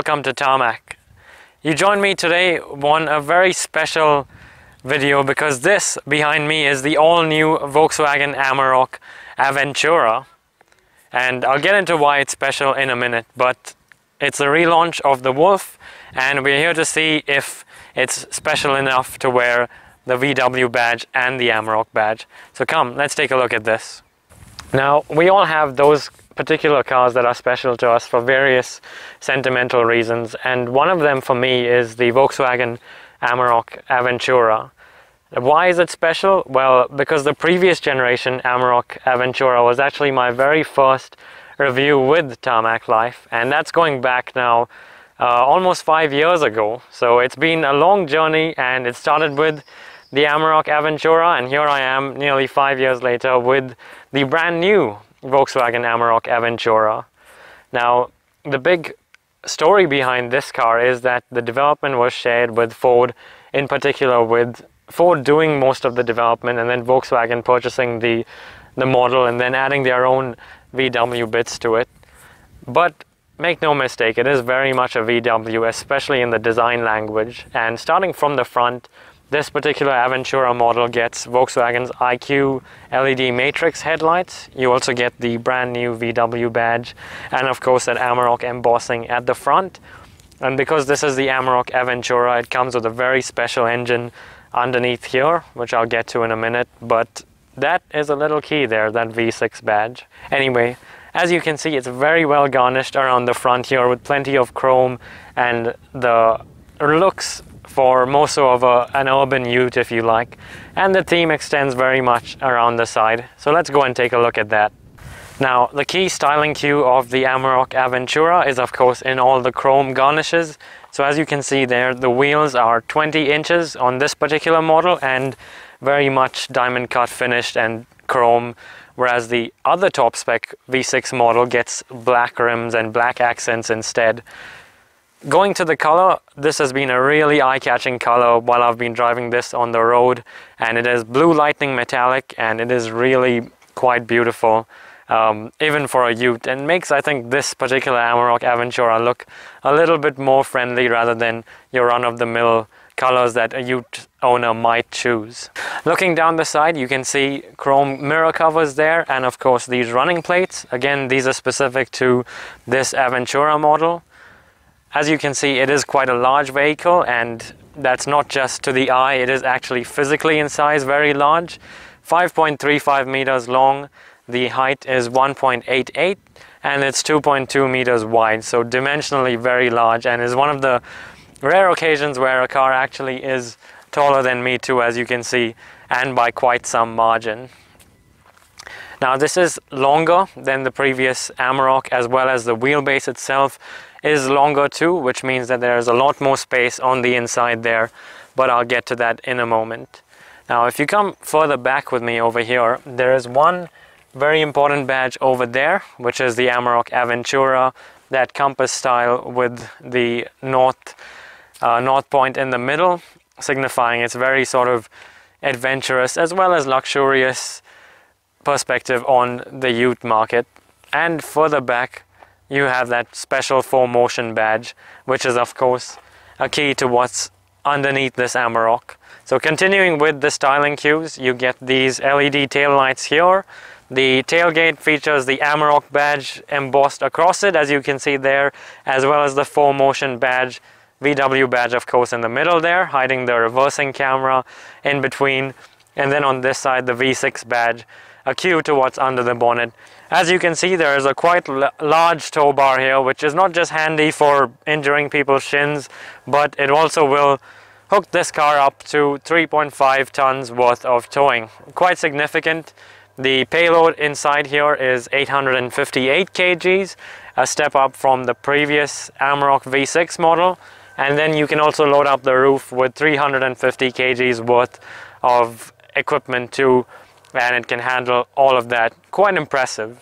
welcome to Tarmac. You joined me today on a very special video because this behind me is the all-new Volkswagen Amarok Aventura, and I'll get into why it's special in a minute, but it's a relaunch of the Wolf and we're here to see if it's special enough to wear the VW badge and the Amarok badge. So come, let's take a look at this. Now, we all have those particular cars that are special to us for various sentimental reasons, and one of them for me is the Volkswagen Amarok Aventura. Why is it special? Well, because the previous generation Amarok Aventura was actually my very first review with Tarmac Life, and that's going back now almost 5 years ago. So it's been a long journey, and it started with the Amarok Aventura, and here I am nearly 5 years later with the brand new Volkswagen Amarok Aventura. Now, the big story behind this car is that the development was shared with Ford, in particular with Ford doing most of the development and then Volkswagen purchasing the model and then adding their own VW bits to it. But make no mistake, it is very much a VW, especially in the design language. And starting from the front, this particular Aventura model gets Volkswagen's IQ LED matrix headlights. You also get the brand new VW badge and of course that Amarok embossing at the front. And because this is the Amarok Aventura, it comes with a very special engine underneath here, which I'll get to in a minute, but that is a little key there, that V6 badge. Anyway, as you can see, it's very well garnished around the front here with plenty of chrome, and the looks for more so of an urban ute, if you like, and the theme extends very much around the side. So let's go and take a look at that. Now, the key styling cue of the Amarok Aventura is of course in all the chrome garnishes. So as you can see there, the wheels are 20 inches on this particular model and very much diamond cut finished and chrome, whereas the other top spec V6 model gets black rims and black accents instead. Going to the color, this has been a really eye-catching color while I've been driving this on the road, and it is blue lightning metallic and it is really quite beautiful, even for a ute, and makes, I think, this particular Amarok Aventura look a little bit more friendly rather than your run-of-the-mill colors that a ute owner might choose. Looking down the side, you can see chrome mirror covers there, and of course these running plates. Again, these are specific to this Aventura model. As you can see, it is quite a large vehicle, and that's not just to the eye, it is actually physically in size very large. 5.35 meters long, the height is 1.88, and it's 2.2 meters wide, so dimensionally very large, and is one of the rare occasions where a car actually is taller than me too, as you can see, and by quite some margin. Now, this is longer than the previous Amarok, as well as the wheelbase itself is longer too, which means that there is a lot more space on the inside there, but I'll get to that in a moment. Now, if you come further back with me over here, there is one very important badge over there, which is the Amarok Aventura, that compass style with the north point in the middle, signifying its very sort of adventurous as well as luxurious perspective on the ute market. And further back, you have that special 4Motion badge, which is of course a key to what's underneath this Amarok. So continuing with the styling cues, you get these LED tail lights here. The tailgate features the Amarok badge embossed across it, as you can see there, as well as the 4Motion badge, VW badge of course in the middle there, hiding the reversing camera in between. And then on this side, the V6 badge, a cue to what's under the bonnet. As you can see, there is a quite large tow bar here, which is not just handy for injuring people's shins, but it also will hook this car up to 3.5 tons worth of towing. Quite significant. The payload inside here is 858 kgs, a step up from the previous Amarok V6 model. And then you can also load up the roof with 350 kgs worth of equipment too, and it can handle all of that. Quite impressive.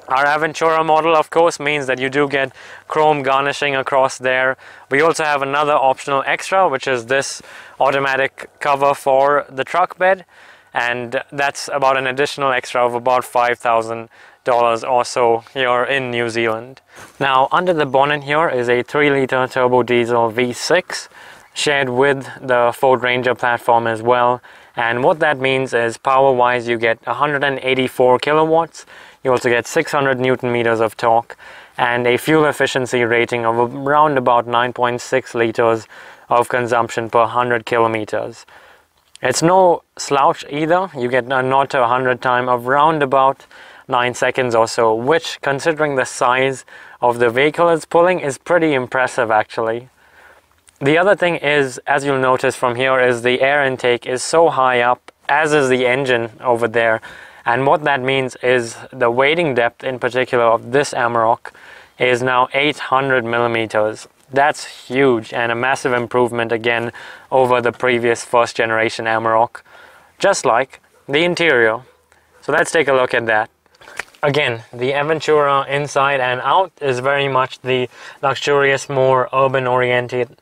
Our Aventura model of course means that you do get chrome garnishing across there. We also have another optional extra, which is this automatic cover for the truck bed, and that's about an additional extra of about 5,000 or so here in New Zealand. Now under the bonnet here is a 3-litre turbo diesel V6 shared with the Ford Ranger platform as well. And what that means is power wise you get 184 kilowatts, you also get 600 Newton meters of torque, and a fuel efficiency rating of around about 9.6 liters of consumption per 100 kilometers. It's no slouch either. You get a 0 to 100 time of round about 9 seconds or so, which, considering the size of the vehicle it's pulling, is pretty impressive actually. The other thing is, as you'll notice from here, is the air intake is so high up, as is the engine over there. And what that means is the wading depth in particular of this Amarok is now 800 millimeters. That's huge and a massive improvement again over the previous first generation Amarok, just like the interior. So let's take a look at that. Again, the Aventura inside and out is very much the luxurious, more urban oriented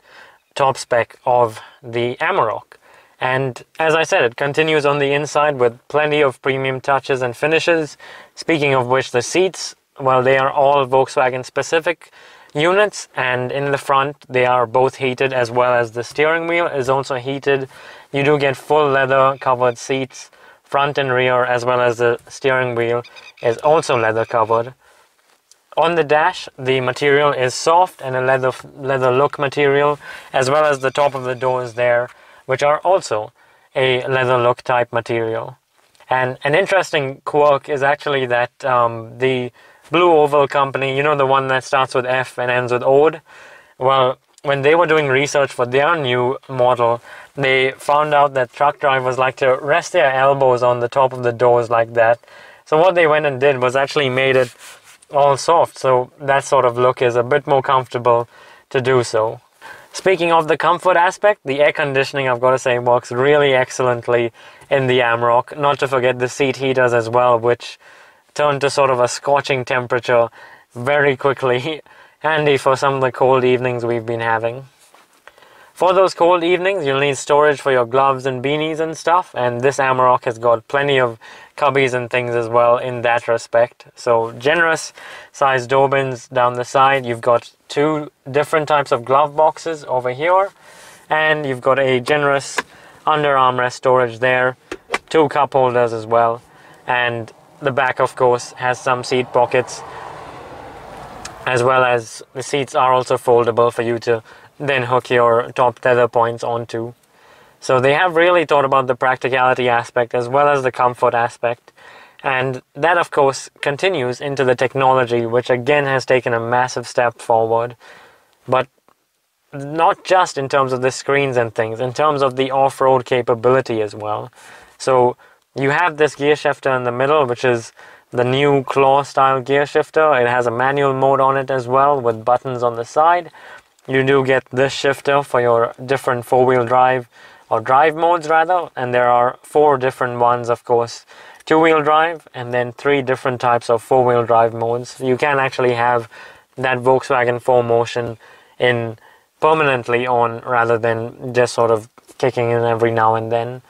top spec of the Amarok. And as I said, it continues on the inside with plenty of premium touches and finishes. Speaking of which, the seats, well, they are all Volkswagen specific units, and in the front they are both heated, as well as the steering wheel is also heated. You do get full leather covered seats front and rear, as well as the steering wheel is also leather covered. On the dash, the material is soft and a leather look material, as well as the top of the doors there, which are also a leather look type material. And an interesting quirk is actually that the Blue Oval company, you know, the one that starts with F and ends with Ode, well, when they were doing research for their new model, they found out that truck drivers like to rest their elbows on the top of the doors like that. So what they went and did was actually made it all soft, so that sort of look is a bit more comfortable to do so. Speaking of the comfort aspect, the air conditioning, I've got to say, works really excellently in the Amarok. Not to forget the seat heaters as well, which turn to sort of a scorching temperature very quickly. Handy for some of the cold evenings we've been having. For those cold evenings, you'll need storage for your gloves and beanies and stuff, and this Amarok has got plenty of cubbies and things as well in that respect. So generous sized door bins down the side. You've got 2 different types of glove boxes over here, and you've got a generous under armrest storage there, 2 cup holders as well, and the back of course has some seat pockets, as well as the seats are also foldable for you to then hook your top tether points onto. So they have really thought about the practicality aspect as well as the comfort aspect, and that of course continues into the technology, which again has taken a massive step forward, but not just in terms of the screens and things, in terms of the off-road capability as well. So you have this gear shifter in the middle, which is the new claw style gear shifter. It has a manual mode on it as well with buttons on the side. You do get this shifter for your different four-wheel drive, or drive modes rather, and there are 4 different ones of course. 2-wheel drive, and then 3 different types of 4-wheel drive modes. You can actually have that Volkswagen 4Motion in permanently on, rather than just sort of kicking in every now and then.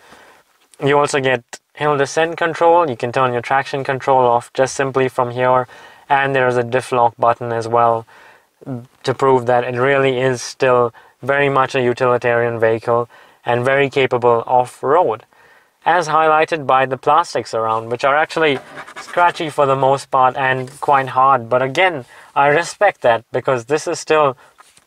You also get hill descent control. You can turn your traction control off just simply from here, and there is a diff lock button as well, to prove that it really is still very much a utilitarian vehicle and very capable off-road, as highlighted by the plastics around, which are actually scratchy for the most part and quite hard. But again, I respect that, because this is still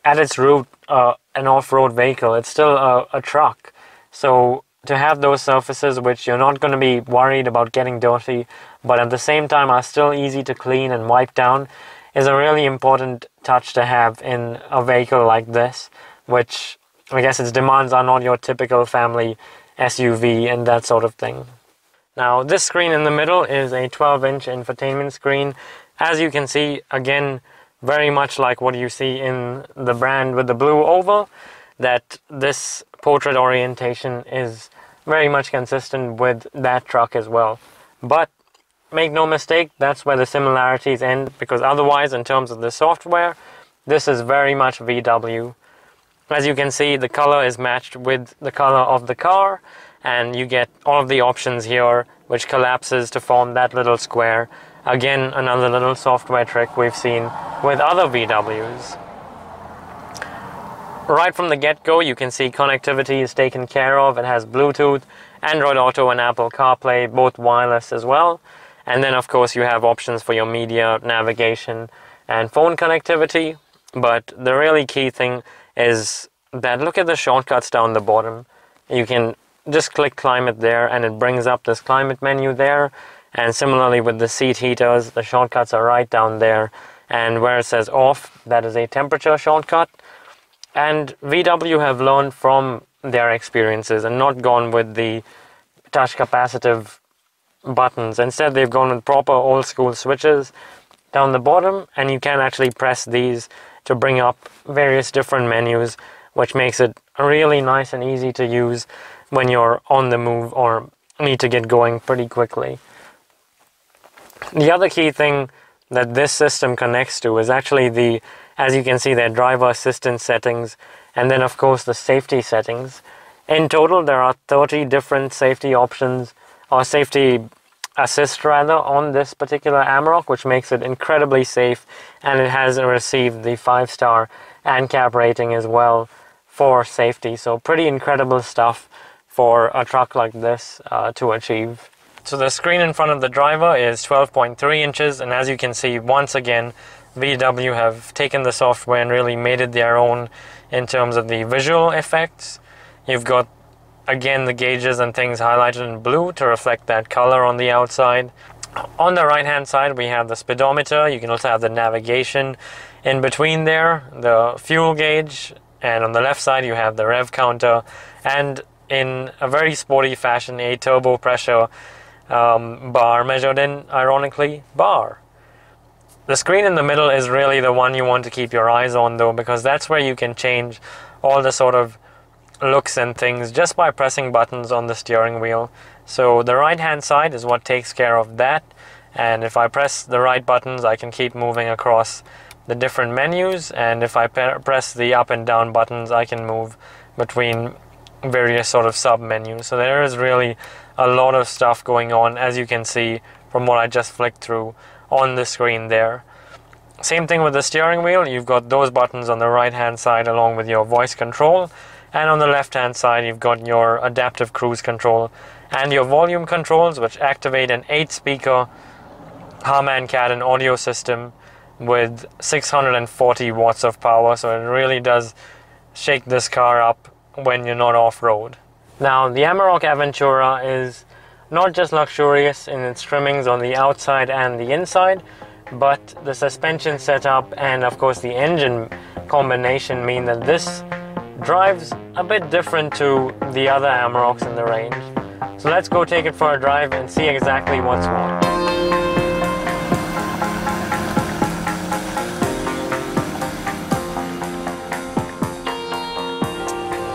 at its root an off-road vehicle. It's still a truck, so to have those surfaces which you're not going to be worried about getting dirty, but at the same time are still easy to clean and wipe down, is a really important touch to have in a vehicle like this, which I guess its demands are not your typical family SUV and that sort of thing. Now this screen in the middle is a 12-inch infotainment screen. As you can see, again, very much like what you see in the brand with the blue oval, that this portrait orientation is very much consistent with that truck as well. But make no mistake, that's where the similarities end, because otherwise, in terms of the software, this is very much VW. As you can see, the color is matched with the color of the car, and you get all of the options here, which collapses to form that little square, Again, another little software trick we've seen with other VWs. Right from the get-go, you can see connectivity is taken care of. It has Bluetooth, Android Auto and Apple CarPlay, both wireless as well. And then of course you have options for your media, navigation and phone connectivity. But the really key thing is that look at the shortcuts down the bottom. You can just click climate there and it brings up this climate menu there. And similarly with the seat heaters, the shortcuts are right down there. And where it says off, that is a temperature shortcut. And VW have learned from their experiences and not gone with the touch capacitive buttons. Instead, they've gone with proper old school switches down the bottom, and you can actually press these to bring up various different menus, which makes it really nice and easy to use when you're on the move or need to get going pretty quickly. The other key thing that this system connects to is actually the, as you can see, their driver assistance settings, and then of course the safety settings. In total, there are 30 different safety options, or safety assist rather, on this particular Amarok, which makes it incredibly safe, and it has received the 5-star ANCAP rating as well for safety. So pretty incredible stuff for a truck like this to achieve. So the screen in front of the driver is 12.3 inches, and as you can see, once again, VW have taken the software and really made it their own in terms of the visual effects. You've got, again, the gauges and things highlighted in blue to reflect that color on the outside. On the right hand side, we have the speedometer. You can also have the navigation in between there, the fuel gauge, and on the left side you have the rev counter, and in a very sporty fashion, a turbo pressure bar measured in, ironically, bar. The screen in the middle is really the one you want to keep your eyes on though, because that's where you can change all the sort of looks and things just by pressing buttons on the steering wheel. So the right hand side is what takes care of that, and if I press the right buttons I can keep moving across the different menus, and if I press the up and down buttons I can move between various sort of sub menus. So there is really a lot of stuff going on, as you can see from what I just flicked through on the screen there. Same thing with the steering wheel. You've got those buttons on the right hand side along with your voice control, and on the left hand side you've got your adaptive cruise control and your volume controls, which activate an 8-speaker Harman Kardon audio system with 640 watts of power. So it really does shake this car up when you're not off-road. Now the Amarok Aventura is not just luxurious in its trimmings on the outside and the inside, but the suspension setup and of course the engine combination mean that this drives a bit different to the other Amaroks in the range. So let's go take it for a drive and see exactly what's what.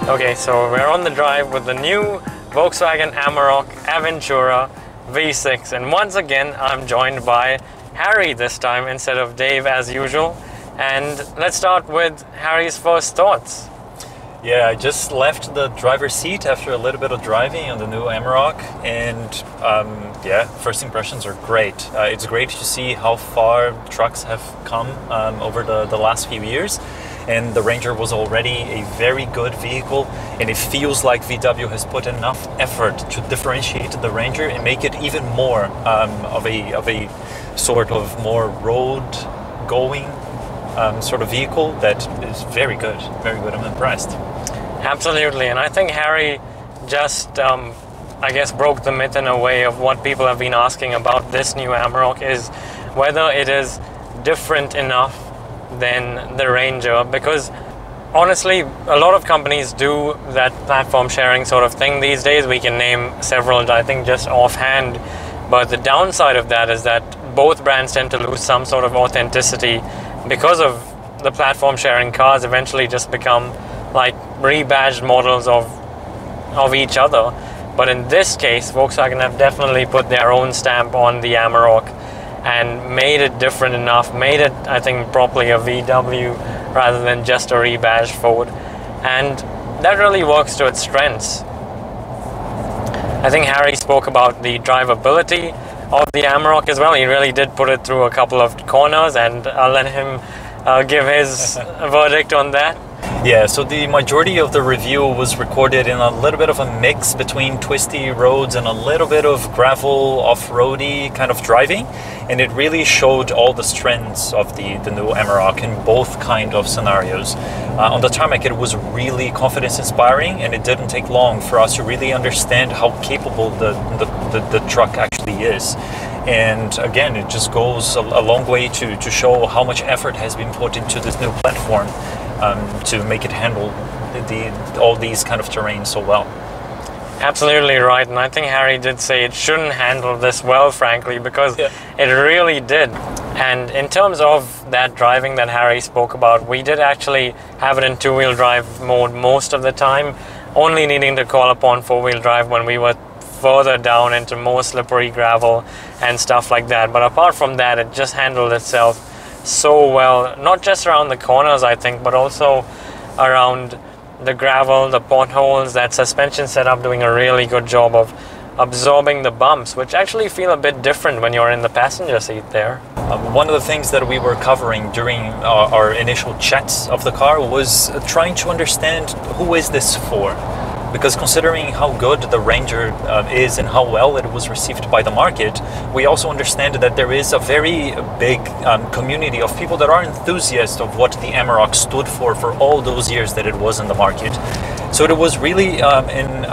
Okay, so we're on the drive with the new Volkswagen Amarok Aventura V6, and once again I'm joined by Harry this time instead of Dave as usual. And let's start with Harry's first thoughts. Yeah, I just left the driver's seat after a little bit of driving on the new Amarok, and yeah, first impressions are great. It's great to see how far trucks have come over the last few years. And the Ranger was already a very good vehicle, and it feels like VW has put enough effort to differentiate the Ranger and make it even more of a sort of more road-going sort of vehicle that is very good, very good. I'm impressed. Absolutely, and I think Harry just, I guess, broke the myth in a way of what people have been asking about this new Amarok, is whether it is different enough than the Ranger, because honestly a lot of companies do that platform sharing sort of thing these days. We can name several, I think, just offhand, but the downside of that is that both brands tend to lose some sort of authenticity because of the platform sharing. Cars eventually just become like rebadged models of each other. But in this case, Volkswagen have definitely put their own stamp on the Amarok and made it different enough, made it, I think, properly a VW rather than just a rebadged Ford. And that really works to its strengths. I think Harry spoke about the drivability of the Amarok as well. He really did put it through a couple of corners, and I'll let him give his verdict on that. Yeah, so the majority of the review was recorded in a little bit of a mix between twisty roads and a little bit of gravel, off-roady kind of driving, and it really showed all the strengths of the new Amarok in both kind of scenarios. On the tarmac, it was really confidence-inspiring, and it didn't take long for us to really understand how capable the truck actually is. And again, it just goes a long way to show how much effort has been put into this new platform to make it handle all these kind of terrain so well. Absolutely right, and I think Harry did say it shouldn't handle this well, frankly, because it really did. And in terms of that driving that Harry spoke about, we did actually have it in two-wheel drive mode most of the time, only needing to call upon four-wheel drive when we were further down into more slippery gravel and stuff like that. But apart from that, it just handled itself so well, not just around the corners, I think, but also around the gravel, the potholes. That suspension setup doing a really good job of absorbing the bumps, which actually feel a bit different when you're in the passenger seat there. One of the things that we were covering during our initial chats of the car was trying to understand who is this for. Because considering how good the Ranger is and how well it was received by the market, we also understand that there is a very big community of people that are enthusiasts of what the Amarok stood for all those years that it was in the market. So it was really in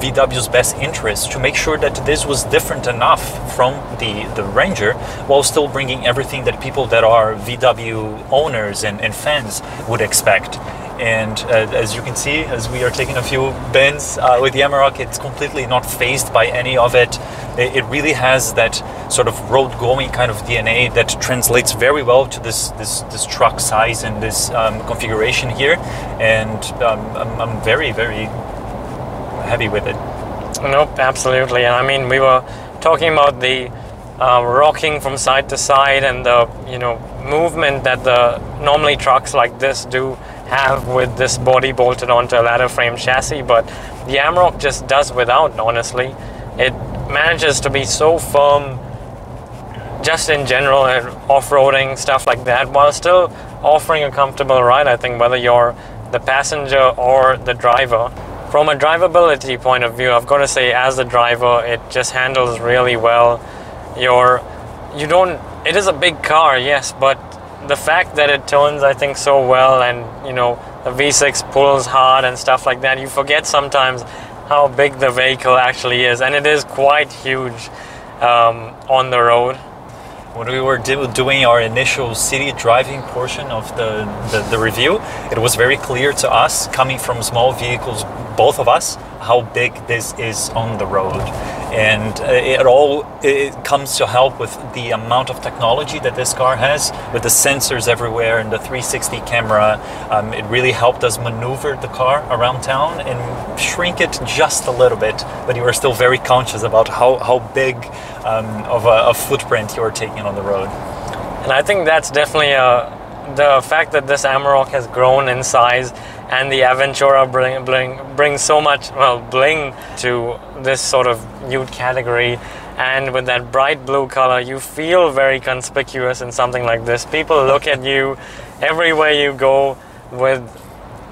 VW's best interest to make sure that this was different enough from the Ranger, while still bringing everything that people that are VW owners and fans would expect. And as you can see, as we are taking a few bends with the Amarok, it's completely not phased by any of it. It really has that sort of road-going kind of DNA that translates very well to this truck size and this configuration here. And I'm very, very happy with it. Nope, absolutely. And I mean, we were talking about the rocking from side to side and the movement that the normally trucks like this do have with this body bolted onto a ladder frame chassis, but the Amarok just does without, honestly. It manages to be so firm just in general, off-roading, stuff like that, while still offering a comfortable ride, I think, whether you're the passenger or the driver. From a drivability point of view, I've got to say, as the driver, it just handles really well. It is a big car, yes, but the fact that it turns, I think, so well, and the V6 pulls hard and stuff like that, you forget sometimes how big the vehicle actually is, and it is quite huge on the road. When we were doing our initial city driving portion of the review, it was very clear to us, coming from small vehicles, both of us, how big this is on the road. And it comes to help with the amount of technology that this car has, with the sensors everywhere and the 360 camera. It really helped us maneuver the car around town and shrink it just a little bit, but you are still very conscious about how big of a footprint you are taking on the road. And I think that's definitely the fact that this Amarok has grown in size, and the Aventura brings so much bling to this sort of youth category, and with that bright blue color, you feel very conspicuous in something like this. People look at you everywhere you go, with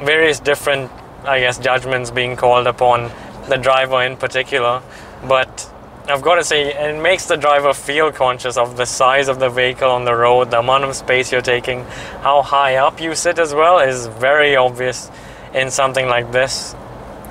various different, I guess, judgments being called upon the driver in particular. But I've got to say, it makes the driver feel conscious of the size of the vehicle on the road, the amount of space you're taking, how high up you sit as well is very obvious in something like this.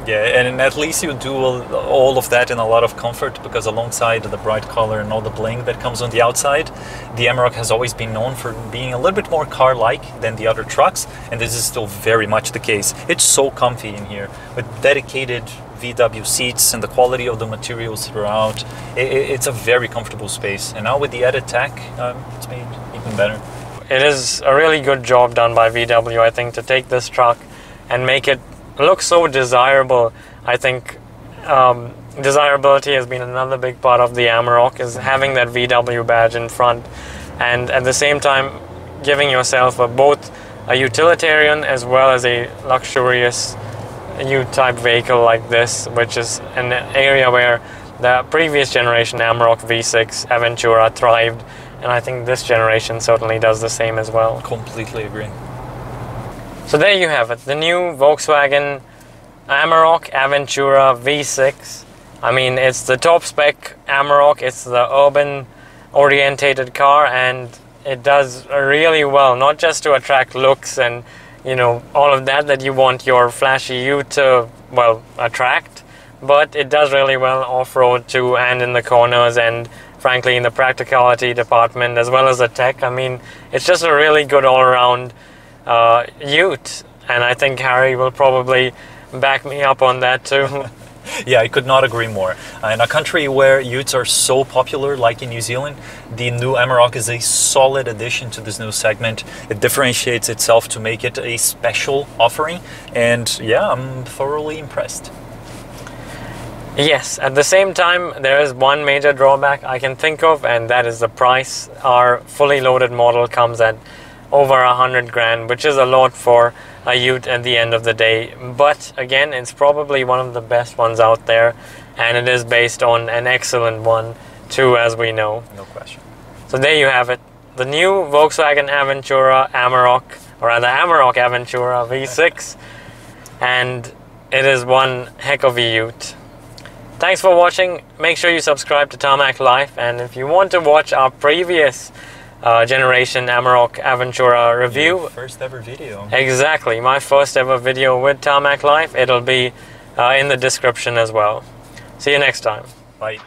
Yeah, and at least you do all of that in a lot of comfort, because alongside the bright color and all the bling that comes on the outside, the Amarok has always been known for being a little bit more car-like than the other trucks, and this is still very much the case. It's so comfy in here, with dedicated VW seats and the quality of the materials throughout. It's a very comfortable space, and now with the added tech, it's made even better. It is a really good job done by VW, I think, to take this truck and make it look so desirable. I think desirability has been another big part of the Amarok, is having that VW badge in front, and at the same time giving yourself both a utilitarian as well as a luxurious U-type vehicle like this, which is an area where The previous generation Amarok V6 Aventura thrived, and I think this generation certainly does the same as well. Completely agree. So there you have it, the new Volkswagen Amarok Aventura V6. I mean, it's the top spec Amarok, it's the urban orientated car, and it does really well, not just to attract looks and, you know, all of that you want your flashy Ute to, well, attract, but it does really well off-road too, and in the corners, and frankly in the practicality department as well as the tech. I mean, it's just a really good all-around Ute, and I think Harry will probably back me up on that too. Yeah, I could not agree more. In a country where Utes are so popular, like in New Zealand, the new Amarok is a solid addition to this new segment. It differentiates itself to make it a special offering, and yeah, I'm thoroughly impressed. Yes, at the same time, there is one major drawback I can think of, and that is the price. Our fully loaded model comes at over 100 grand, which is a lot for a Ute at the end of the day. But again, it's probably one of the best ones out there, and it is based on an excellent one too, as we know. No question. So there you have it, the new Volkswagen Aventura Amarok, or rather Amarok Aventura V6, and it is one heck of a Ute. Thanks for watching. Make sure you subscribe to Tarmac Life, and if you want to watch our previous generation Amarok Aventura review. Your first ever video. Exactly, my first ever video with Tarmac Life. It'll be in the description as well. See you next time. Bye.